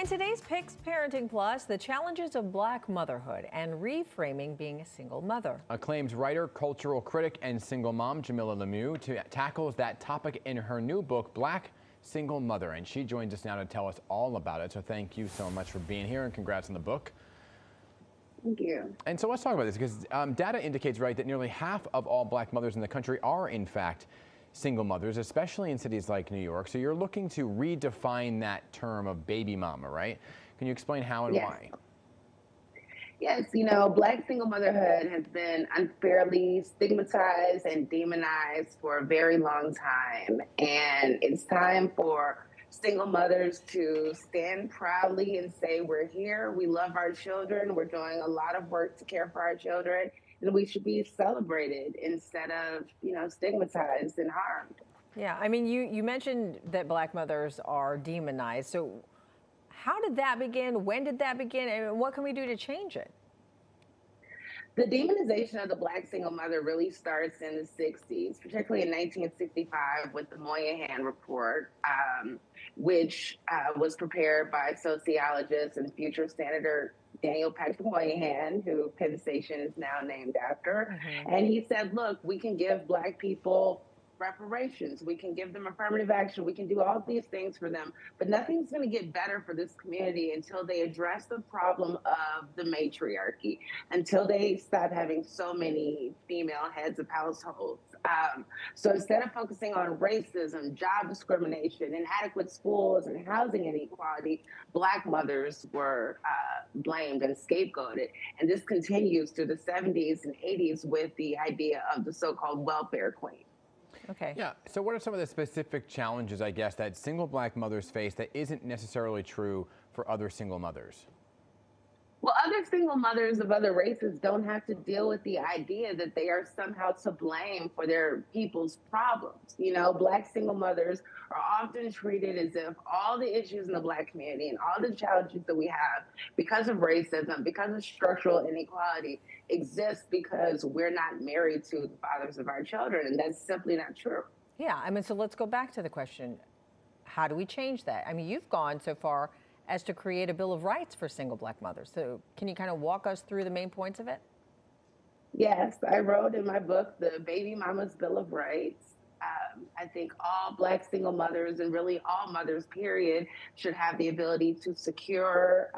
in today's Picks Parenting Plus, the challenges of Black motherhood and reframing being a single mother. Acclaimed writer, cultural critic, and single mom Jamilah Lemieux tackles that topic in her new book, Black Single Mother. And she joins us now to tell us all about it. So thank you so much for being here, and congrats on the book. Thank you. And so let's talk about this, because data indicates, right, that nearly half of all Black mothers in the country are, in fact, single mothers, especially in cities like New York. So you're looking to redefine that term of baby mama, right? Can you explain how and why? Yes, Black single motherhood has been unfairly stigmatized and demonized for a very long time. And it's time for single mothers to stand proudly and say, we're here, we love our children, we're doing a lot of work to care for our children, and we should be celebrated instead of, stigmatized and harmed. Yeah, I mean, you mentioned that Black mothers are demonized. So how did that begin? When did that begin? And what can we do to change it? The demonization of the Black single mother really starts in the 60s, particularly in 1965 with the Moynihan Report, which was prepared by sociologist and future Senator Daniel Patrick Moynihan, who Penn Station is now named after. And he said, look, we can give Black people reparations, we can give them affirmative action, we can do all these things for them, but nothing's going to get better for this community until they address the problem of the matriarchy, until they stop having so many female heads of households. So instead of focusing on racism, job discrimination, inadequate schools, and housing inequality, Black mothers were blamed and scapegoated. And this continues through the 70s and 80s with the idea of the so-called welfare queen. Okay. Yeah. So what are some of the specific challenges, I guess, that single Black mothers face that isn't necessarily true for other single mothers? Well, other single mothers of other races don't have to deal with the idea that they are somehow to blame for their people's problems. Black single mothers are often treated as if all the issues in the Black community and all the challenges that we have because of racism, because of structural inequality, exist because we're not married to the fathers of our children. And that's simply not true. Yeah, I mean, so let's go back to the question. How do we change that? I mean, you've gone so far as to create a Bill of Rights for single Black mothers. So can you kind of walk us through the main points of it? Yes, I wrote in my book, The Baby Mama's Bill of Rights. I think all Black single mothers, and really all mothers, period, should have the ability to secure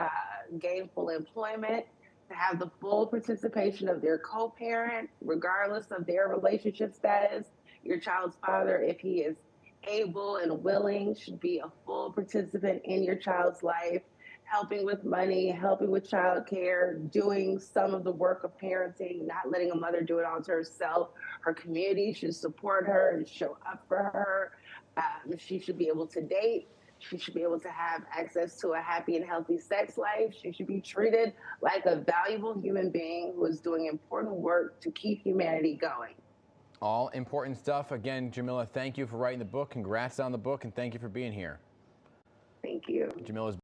gainful employment, to have the full participation of their co-parent, regardless of their relationship status. Your child's father, if he is able and willing, should be a full participant in your child's life, helping with money, helping with childcare, doing some of the work of parenting, not letting a mother do it all to herself. Her community should support her and show up for her. She should be able to date. She should be able to have access to a happy and healthy sex life. She should be treated like a valuable human being who is doing important work to keep humanity going. All important stuff. Again, Jamilah, thank you for writing the book. Congrats on the book, and thank you for being here. Thank you. Jamilah's